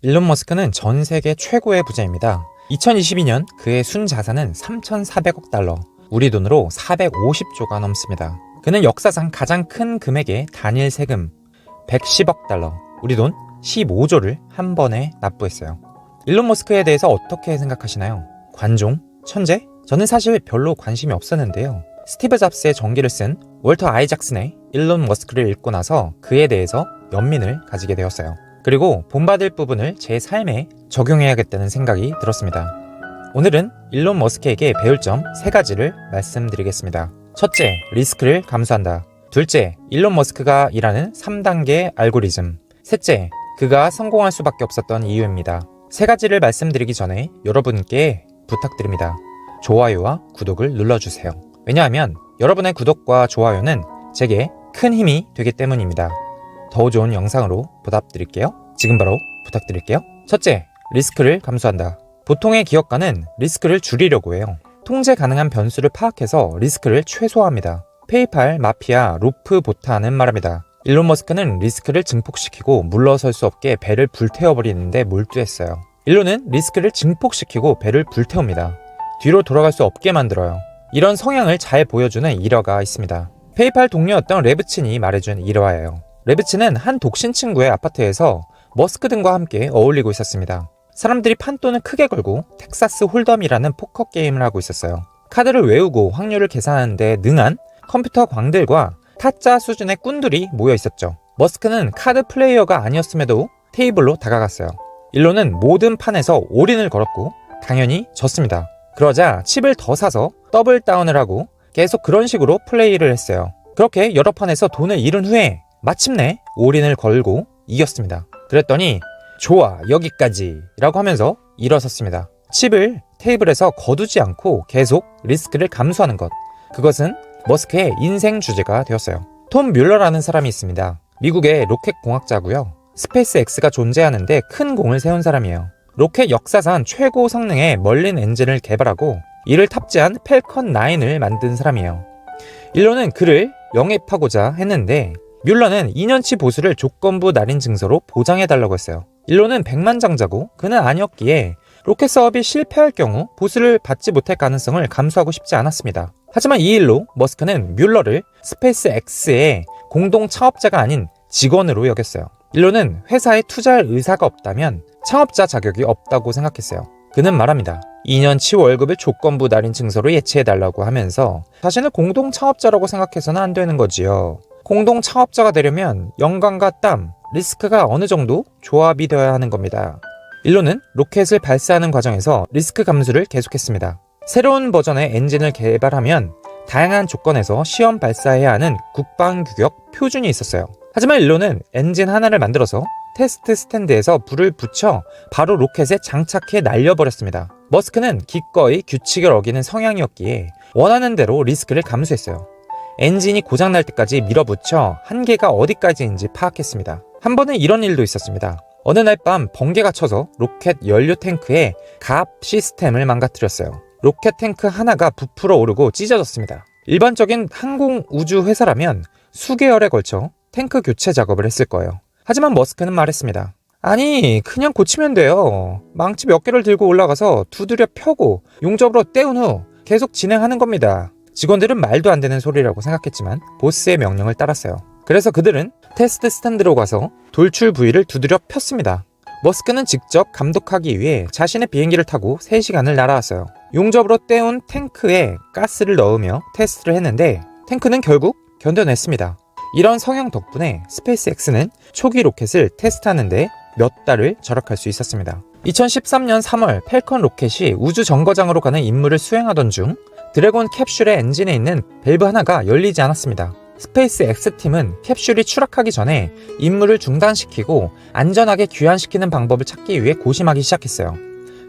일론 머스크는 전 세계 최고의 부자입니다. 2022년 그의 순자산은 3,400억 달러, 우리 돈으로 450조가 넘습니다. 그는 역사상 가장 큰 금액의 단일 세금 110억 달러, 우리 돈 15조를 한 번에 납부했어요. 일론 머스크에 대해서 어떻게 생각하시나요? 관종? 천재? 저는 사실 별로 관심이 없었는데요. 스티브 잡스의 전기를 쓴 월터 아이작슨의 일론 머스크를 읽고 나서 그에 대해서 연민을 가지게 되었어요. 그리고 본받을 부분을 제 삶에 적용해야겠다는 생각이 들었습니다. 오늘은 일론 머스크에게 배울 점 3가지를 말씀드리겠습니다. 첫째, 리스크를 감수한다. 둘째, 일론 머스크가 일하는 3단계 알고리즘. 셋째, 그가 성공할 수밖에 없었던 이유입니다. 3가지를 말씀드리기 전에 여러분께 부탁드립니다. 좋아요와 구독을 눌러주세요. 왜냐하면 여러분의 구독과 좋아요는 제게 큰 힘이 되기 때문입니다. 더 좋은 영상으로 보답드릴게요. 지금 바로 부탁드릴게요. 첫째, 리스크를 감수한다. 보통의 기업가는 리스크를 줄이려고 해요. 통제 가능한 변수를 파악해서 리스크를 최소화합니다. 페이팔, 마피아, 로프 보타는 말합니다. 일론 머스크는 리스크를 증폭시키고 물러설 수 없게 배를 불태워버리는데 몰두했어요. 일론은 리스크를 증폭시키고 배를 불태웁니다. 뒤로 돌아갈 수 없게 만들어요. 이런 성향을 잘 보여주는 일화가 있습니다. 페이팔 동료였던 레브친이 말해준 일화예요. 레브친은 한 독신 친구의 아파트에서 머스크 등과 함께 어울리고 있었습니다. 사람들이 판돈을 크게 걸고 텍사스 홀덤이라는 포커 게임을 하고 있었어요. 카드를 외우고 확률을 계산하는 데 능한 컴퓨터 광들과 타짜 수준의 꾼들이 모여 있었죠. 머스크는 카드 플레이어가 아니었음에도 테이블로 다가갔어요. 일론은 모든 판에서 올인을 걸었고 당연히 졌습니다. 그러자 칩을 더 사서 더블 다운을 하고 계속 그런 식으로 플레이를 했어요. 그렇게 여러 판에서 돈을 잃은 후에 마침내 올인을 걸고 이겼습니다. 그랬더니 좋아, 여기까지 라고 하면서 일어섰습니다. 칩을 테이블에서 거두지 않고 계속 리스크를 감수하는 것, 그것은 머스크의 인생 주제가 되었어요. 톰 뮬러라는 사람이 있습니다. 미국의 로켓 공학자고요. 스페이스 X가 존재하는데 큰 공을 세운 사람이에요. 로켓 역사상 최고 성능의 멀린 엔진을 개발하고 이를 탑재한 펠컨 9을 만든 사람이에요. 일론은 그를 영입하고자 했는데 뮬러는 2년치 보수를 조건부 날인 증서로 보장해달라고 했어요. 일론은 백만장자고 그는 아니었기에 로켓 사업이 실패할 경우 보수를 받지 못할 가능성을 감수하고 싶지 않았습니다. 하지만 이 일로 머스크는 뮬러를 스페이스 X의 공동 창업자가 아닌 직원으로 여겼어요. 일론은 회사에 투자할 의사가 없다면 창업자 자격이 없다고 생각했어요. 그는 말합니다. 2년치 월급을 조건부 날인 증서로 예치해달라고 하면서 자신을 공동 창업자라고 생각해서는 안 되는 거지요. 공동 창업자가 되려면 영광과 땀, 리스크가 어느 정도 조합이 되어야 하는 겁니다. 일론은 로켓을 발사하는 과정에서 리스크 감수를 계속했습니다. 새로운 버전의 엔진을 개발하면 다양한 조건에서 시험 발사해야 하는 국방규격 표준이 있었어요. 하지만 일론은 엔진 하나를 만들어서 테스트 스탠드에서 불을 붙여 바로 로켓에 장착해 날려버렸습니다. 머스크는 기꺼이 규칙을 어기는 성향이었기에 원하는 대로 리스크를 감수했어요. 엔진이 고장날 때까지 밀어붙여 한계가 어디까지인지 파악했습니다. 한 번은 이런 일도 있었습니다. 어느 날 밤 번개가 쳐서 로켓 연료 탱크의 가압 시스템을 망가뜨렸어요. 로켓 탱크 하나가 부풀어 오르고 찢어졌습니다. 일반적인 항공 우주 회사라면 수개월에 걸쳐 탱크 교체 작업을 했을 거예요. 하지만 머스크는 말했습니다. 아니, 그냥 고치면 돼요. 망치 몇 개를 들고 올라가서 두드려 펴고 용접으로 떼운 후 계속 진행하는 겁니다. 직원들은 말도 안 되는 소리라고 생각했지만 보스의 명령을 따랐어요. 그래서 그들은 테스트 스탠드로 가서 돌출 부위를 두드려 폈습니다. 머스크는 직접 감독하기 위해 자신의 비행기를 타고 3시간을 날아왔어요. 용접으로 떼운 탱크에 가스를 넣으며 테스트를 했는데 탱크는 결국 견뎌냈습니다. 이런 성향 덕분에 스페이스 X는 초기 로켓을 테스트하는데 몇 달을 절약할 수 있었습니다. 2013년 3월 펠컨 로켓이 우주 정거장으로 가는 임무를 수행하던 중 드래곤 캡슐의 엔진에 있는 밸브 하나가 열리지 않았습니다. 스페이스 X팀은 캡슐이 추락하기 전에 임무를 중단시키고 안전하게 귀환시키는 방법을 찾기 위해 고심하기 시작했어요.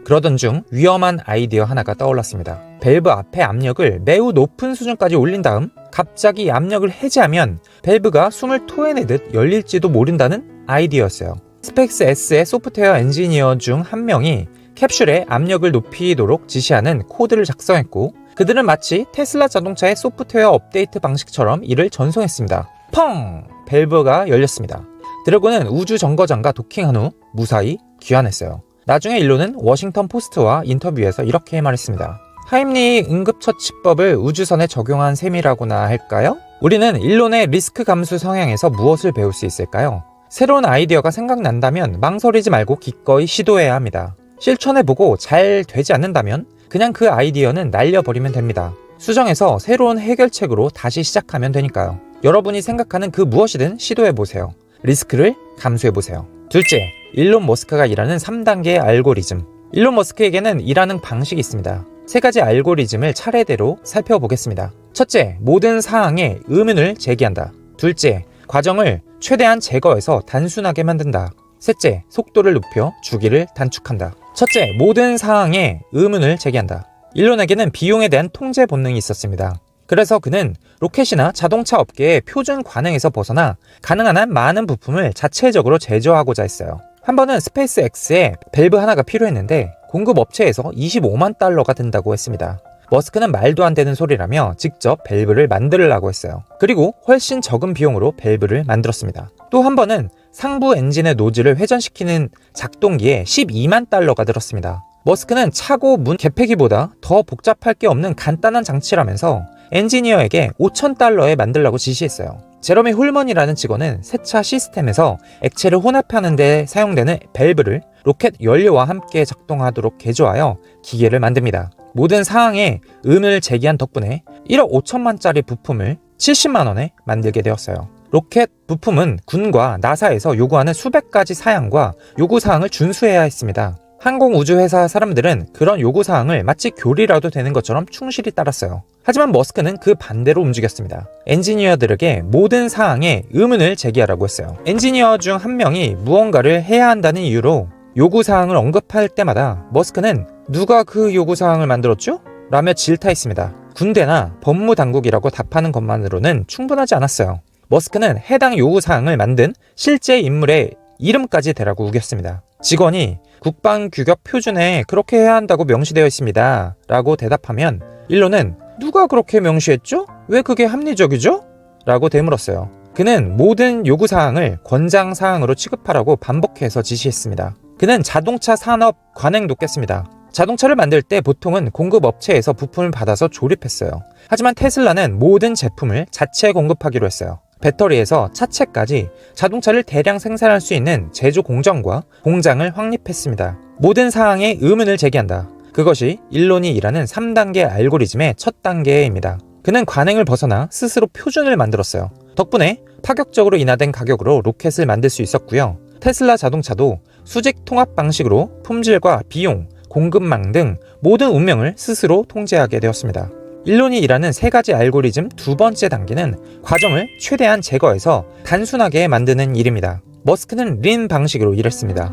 그러던 중 위험한 아이디어 하나가 떠올랐습니다. 밸브 앞의 압력을 매우 높은 수준까지 올린 다음 갑자기 압력을 해제하면 밸브가 숨을 토해내듯 열릴지도 모른다는 아이디어였어요. 스페이스 X의 소프트웨어 엔지니어 중 한 명이 캡슐의 압력을 높이도록 지시하는 코드를 작성했고 그들은 마치 테슬라 자동차의 소프트웨어 업데이트 방식처럼 이를 전송했습니다. 펑! 밸브가 열렸습니다. 드래곤은 우주 정거장과 도킹한 후 무사히 귀환했어요. 나중에 일론은 워싱턴 포스트와 인터뷰에서 이렇게 말했습니다. 하임리히 응급처치법을 우주선에 적용한 셈이라고나 할까요? 우리는 일론의 리스크 감수 성향에서 무엇을 배울 수 있을까요? 새로운 아이디어가 생각난다면 망설이지 말고 기꺼이 시도해야 합니다. 실천해보고 잘 되지 않는다면 그냥 그 아이디어는 날려버리면 됩니다. 수정해서 새로운 해결책으로 다시 시작하면 되니까요. 여러분이 생각하는 그 무엇이든 시도해보세요. 리스크를 감수해보세요. 둘째, 일론 머스크가 일하는 3단계의 알고리즘. 일론 머스크에게는 일하는 방식이 있습니다. 3가지 알고리즘을 차례대로 살펴보겠습니다. 첫째, 모든 사항에 의문을 제기한다. 둘째, 과정을 최대한 제거해서 단순하게 만든다. 셋째, 속도를 높여 주기를 단축한다. 첫째, 모든 사항에 의문을 제기한다. 일론에게는 비용에 대한 통제 본능이 있었습니다. 그래서 그는 로켓이나 자동차 업계의 표준 관행에서 벗어나 가능한 한 많은 부품을 자체적으로 제조하고자 했어요. 한 번은 스페이스X에 밸브 하나가 필요했는데 공급 업체에서 25만 달러가 든다고 했습니다. 머스크는 말도 안 되는 소리라며 직접 밸브를 만들려고 했어요. 그리고 훨씬 적은 비용으로 밸브를 만들었습니다. 또 한 번은 상부 엔진의 노즐을 회전시키는 작동기에 12만 달러가 들었습니다. 머스크는 차고 문 개폐기보다 더 복잡할 게 없는 간단한 장치라면서 엔지니어에게 5,000달러에 만들라고 지시했어요. 제러미 홀먼이라는 직원은 세차 시스템에서 액체를 혼합하는 데 사용되는 밸브를 로켓 연료와 함께 작동하도록 개조하여 기계를 만듭니다. 모든 사항에 의문을 제기한 덕분에 1억 5천만짜리 부품을 70만 원에 만들게 되었어요. 로켓 부품은 군과 나사에서 요구하는 수백 가지 사양과 요구사항을 준수해야 했습니다. 항공우주회사 사람들은 그런 요구사항을 마치 교리라도 되는 것처럼 충실히 따랐어요. 하지만 머스크는 그 반대로 움직였습니다. 엔지니어들에게 모든 사항에 의문을 제기하라고 했어요. 엔지니어 중 한 명이 무언가를 해야 한다는 이유로 요구사항을 언급할 때마다 머스크는 누가 그 요구사항을 만들었죠? 라며 질타했습니다. 군대나 법무당국이라고 답하는 것만으로는 충분하지 않았어요. 머스크는 해당 요구사항을 만든 실제 인물의 이름까지 대라고 우겼습니다. 직원이 국방규격 표준에 그렇게 해야 한다고 명시되어 있습니다. 라고 대답하면 일론은 누가 그렇게 명시했죠? 왜 그게 합리적이죠? 라고 되물었어요. 그는 모든 요구사항을 권장사항으로 취급하라고 반복해서 지시했습니다. 그는 자동차 산업 관행도 깼습니다. 자동차를 만들 때 보통은 공급업체에서 부품을 받아서 조립했어요. 하지만 테슬라는 모든 제품을 자체 공급하기로 했어요. 배터리에서 차체까지 자동차를 대량 생산할 수 있는 제조 공정과 공장을 확립했습니다. 모든 사항에 의문을 제기한다. 그것이 일론이 일하는 3단계 알고리즘의 첫 단계입니다. 그는 관행을 벗어나 스스로 표준을 만들었어요. 덕분에 파격적으로 인하된 가격으로 로켓을 만들 수 있었고요. 테슬라 자동차도 수직 통합 방식으로 품질과 비용, 공급망 등 모든 운명을 스스로 통제하게 되었습니다. 일론이 일하는 3가지 알고리즘 두 번째 단계는 과정을 최대한 제거해서 단순하게 만드는 일입니다. 머스크는 린 방식으로 일했습니다.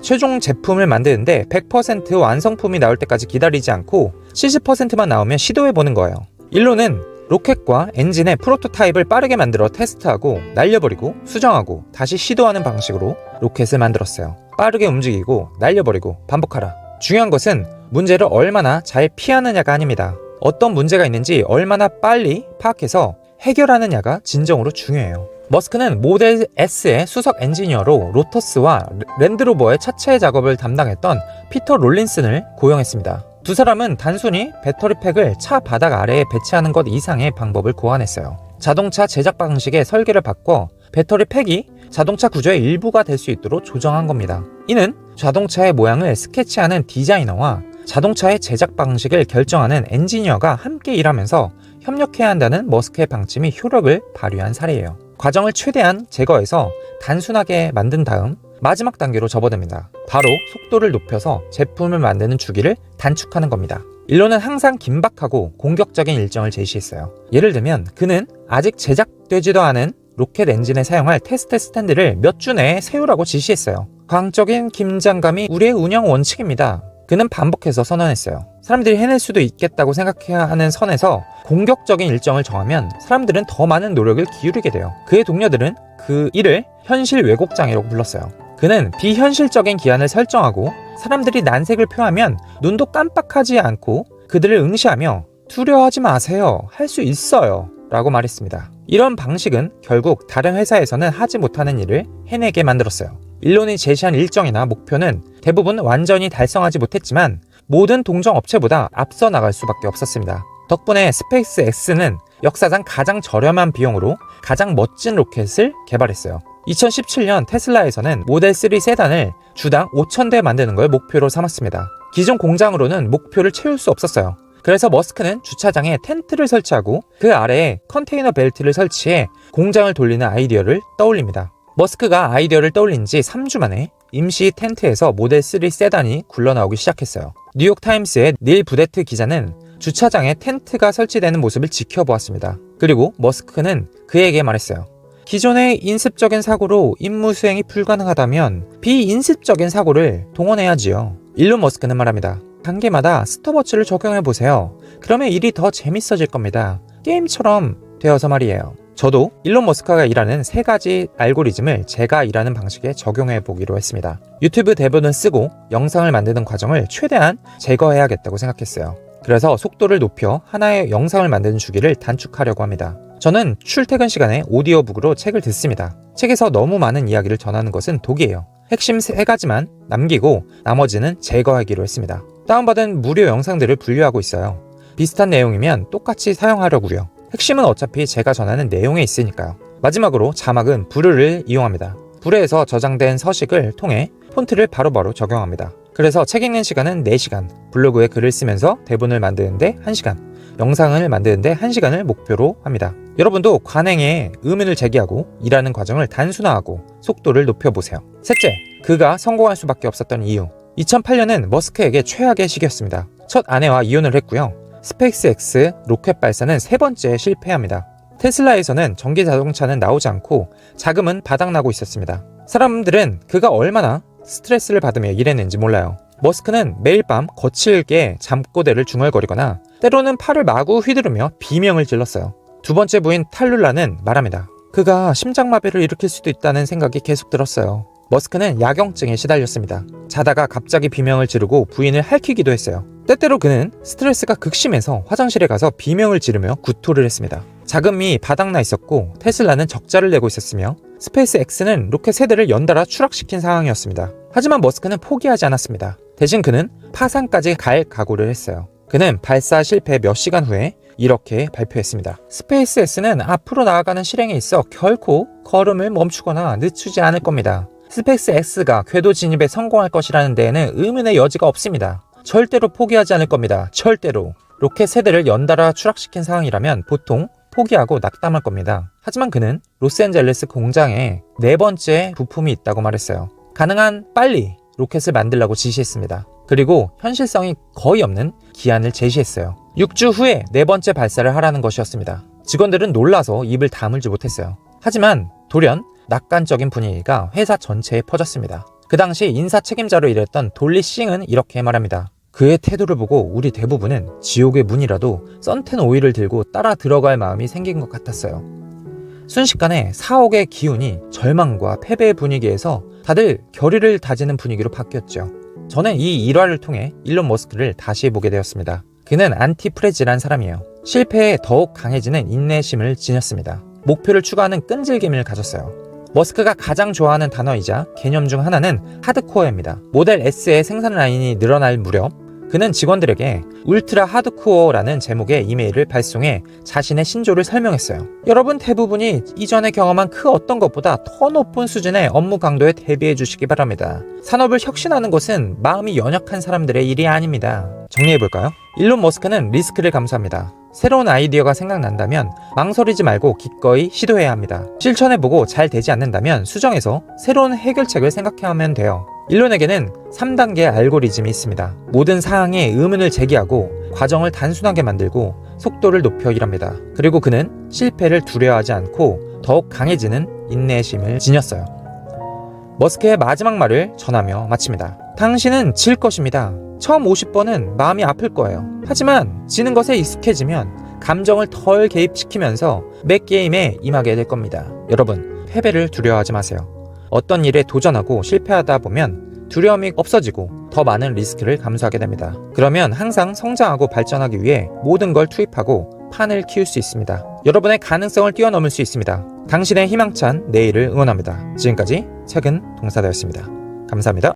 최종 제품을 만드는데 100% 완성품이 나올 때까지 기다리지 않고 70%만 나오면 시도해보는 거예요. 일론은 로켓과 엔진의 프로토타입을 빠르게 만들어 테스트하고 날려버리고 수정하고 다시 시도하는 방식으로 로켓을 만들었어요. 빠르게 움직이고 날려버리고 반복하라. 중요한 것은 문제를 얼마나 잘 피하느냐가 아닙니다. 어떤 문제가 있는지 얼마나 빨리 파악해서 해결하느냐가 진정으로 중요해요. 머스크는 모델 S의 수석 엔지니어로 로터스와 랜드로버의 차체 작업을 담당했던 피터 롤린슨을 고용했습니다. 두 사람은 단순히 배터리팩을 차 바닥 아래에 배치하는 것 이상의 방법을 고안했어요. 자동차 제작 방식의 설계를 바꿔 배터리팩이 자동차 구조의 일부가 될 수 있도록 조정한 겁니다. 이는 자동차의 모양을 스케치하는 디자이너와 자동차의 제작 방식을 결정하는 엔지니어가 함께 일하면서 협력해야 한다는 머스크의 방침이 효력을 발휘한 사례예요. 과정을 최대한 제거해서 단순하게 만든 다음 마지막 단계로 접어듭니다. 바로 속도를 높여서 제품을 만드는 주기를 단축하는 겁니다. 일론은 항상 긴박하고 공격적인 일정을 제시했어요. 예를 들면 그는 아직 제작되지도 않은 로켓 엔진에 사용할 테스트 스탠드를 몇 주 내에 세우라고 지시했어요. 과학적인 긴장감이 우리의 운영 원칙입니다. 그는 반복해서 선언했어요. 사람들이 해낼 수도 있겠다고 생각해야 하는 선에서 공격적인 일정을 정하면 사람들은 더 많은 노력을 기울이게 돼요. 그의 동료들은 그 일을 현실 왜곡장애라고 불렀어요. 그는 비현실적인 기한을 설정하고 사람들이 난색을 표하면 눈도 깜빡하지 않고 그들을 응시하며 두려워하지 마세요. 할 수 있어요. 라고 말했습니다. 이런 방식은 결국 다른 회사에서는 하지 못하는 일을 해내게 만들었어요. 일론이 제시한 일정이나 목표는 대부분 완전히 달성하지 못했지만 모든 동종 업체보다 앞서 나갈 수밖에 없었습니다. 덕분에 스페이스 X는 역사상 가장 저렴한 비용으로 가장 멋진 로켓을 개발했어요. 2017년 테슬라에서는 모델 3 세단을 주당 5,000대 만드는 걸 목표로 삼았습니다. 기존 공장으로는 목표를 채울 수 없었어요. 그래서 머스크는 주차장에 텐트를 설치하고 그 아래에 컨테이너 벨트를 설치해 공장을 돌리는 아이디어를 떠올립니다. 머스크가 아이디어를 떠올린 지 3주 만에 임시 텐트에서 모델 3 세단이 굴러나오기 시작했어요. 뉴욕타임스의 닐 부데트 기자는 주차장에 텐트가 설치되는 모습을 지켜보았습니다. 그리고 머스크는 그에게 말했어요. 기존의 인습적인 사고로 임무 수행이 불가능하다면 비인습적인 사고를 동원해야지요. 일론 머스크는 말합니다. 단계마다 스톱워치를 적용해보세요. 그러면 일이 더 재밌어질 겁니다. 게임처럼 되어서 말이에요. 저도 일론 머스크가 일하는 3가지 알고리즘을 제가 일하는 방식에 적용해보기로 했습니다. 유튜브 대본을 쓰고 영상을 만드는 과정을 최대한 제거해야겠다고 생각했어요. 그래서 속도를 높여 하나의 영상을 만드는 주기를 단축하려고 합니다. 저는 출퇴근 시간에 오디오북으로 책을 듣습니다. 책에서 너무 많은 이야기를 전하는 것은 독이에요. 핵심 3가지만 남기고 나머지는 제거하기로 했습니다. 다운받은 무료 영상들을 분류하고 있어요. 비슷한 내용이면 똑같이 사용하려고요. 핵심은 어차피 제가 전하는 내용에 있으니까요. 마지막으로 자막은 브루를 이용합니다. 브루에서 저장된 서식을 통해 폰트를 바로바로 적용합니다. 그래서 책 읽는 시간은 4시간, 블로그에 글을 쓰면서 대본을 만드는데 1시간, 영상을 만드는데 1시간을 목표로 합니다. 여러분도 관행에 의문을 제기하고 일하는 과정을 단순화하고 속도를 높여보세요. 셋째, 그가 성공할 수밖에 없었던 이유. 2008년은 머스크에게 최악의 시기였습니다. 첫 아내와 이혼을 했고요. 스페이스 X 로켓 발사는 3번째 실패합니다. 테슬라에서는 전기 자동차는 나오지 않고 자금은 바닥나고 있었습니다. 사람들은 그가 얼마나 스트레스를 받으며 일했는지 몰라요. 머스크는 매일 밤 거칠게 잠꼬대를 중얼거리거나 때로는 팔을 마구 휘두르며 비명을 질렀어요. 2번째 부인 탈룰라는 말합니다. 그가 심장마비를 일으킬 수도 있다는 생각이 계속 들었어요. 머스크는 야경증에 시달렸습니다. 자다가 갑자기 비명을 지르고 부인을 핥히기도 했어요. 때때로 그는 스트레스가 극심해서 화장실에 가서 비명을 지르며 구토를 했습니다. 자금이 바닥나 있었고 테슬라는 적자를 내고 있었으며 스페이스 X는 로켓 세대를 연달아 추락시킨 상황이었습니다. 하지만 머스크는 포기하지 않았습니다. 대신 그는 파산까지 갈 각오를 했어요. 그는 발사 실패 몇 시간 후에 이렇게 발표했습니다. 스페이스 X는 앞으로 나아가는 실행에 있어 결코 걸음을 멈추거나 늦추지 않을 겁니다. 스페이스 X가 궤도 진입에 성공할 것이라는 데에는 의문의 여지가 없습니다. 절대로 포기하지 않을 겁니다. 절대로. 로켓 세대를 연달아 추락시킨 상황이라면 보통 포기하고 낙담할 겁니다. 하지만 그는 로스앤젤레스 공장에 4번째 부품이 있다고 말했어요. 가능한 빨리 로켓을 만들라고 지시했습니다. 그리고 현실성이 거의 없는 기한을 제시했어요. 6주 후에 4번째 발사를 하라는 것이었습니다. 직원들은 놀라서 입을 다물지 못했어요. 하지만 돌연 낙관적인 분위기가 회사 전체에 퍼졌습니다. 그 당시 인사 책임자로 일했던 돌리 싱은 이렇게 말합니다. 그의 태도를 보고 우리 대부분은 지옥의 문이라도 썬텐 오일을 들고 따라 들어갈 마음이 생긴 것 같았어요. 순식간에 사옥의 기운이 절망과 패배의 분위기에서 다들 결의를 다지는 분위기로 바뀌었죠. 저는 이 일화를 통해 일론 머스크를 다시 보게 되었습니다. 그는 안티프레지란 사람이에요. 실패에 더욱 강해지는 인내심을 지녔습니다. 목표를 추구하는 끈질김을 가졌어요. 머스크가 가장 좋아하는 단어이자 개념 중 하나는 하드코어입니다. 모델 S의 생산 라인이 늘어날 무렵 그는 직원들에게 울트라 하드코어라는 제목의 이메일을 발송해 자신의 신조를 설명했어요. 여러분 대부분이 이전에 경험한 그 어떤 것보다 더 높은 수준의 업무 강도에 대비해 주시기 바랍니다. 산업을 혁신하는 것은 마음이 연약한 사람들의 일이 아닙니다. 정리해볼까요? 일론 머스크는 리스크를 감수합니다. 새로운 아이디어가 생각난다면 망설이지 말고 기꺼이 시도해야 합니다. 실천해보고 잘 되지 않는다면 수정해서 새로운 해결책을 생각하면 돼요. 일론에게는 3단계 알고리즘이 있습니다. 모든 사항에 의문을 제기하고 과정을 단순하게 만들고 속도를 높여 일합니다. 그리고 그는 실패를 두려워하지 않고 더욱 강해지는 인내심을 지녔어요. 머스크의 마지막 말을 전하며 마칩니다. 당신은 질 것입니다. 처음 50번은 마음이 아플 거예요. 하지만 지는 것에 익숙해지면 감정을 덜 개입시키면서 매 게임에 임하게 될 겁니다. 여러분, 패배를 두려워하지 마세요. 어떤 일에 도전하고 실패하다 보면 두려움이 없어지고 더 많은 리스크를 감수하게 됩니다. 그러면 항상 성장하고 발전하기 위해 모든 걸 투입하고 판을 키울 수 있습니다. 여러분의 가능성을 뛰어넘을 수 있습니다. 당신의 희망찬 내일을 응원합니다. 지금까지 책은 동사다였습니다. 감사합니다.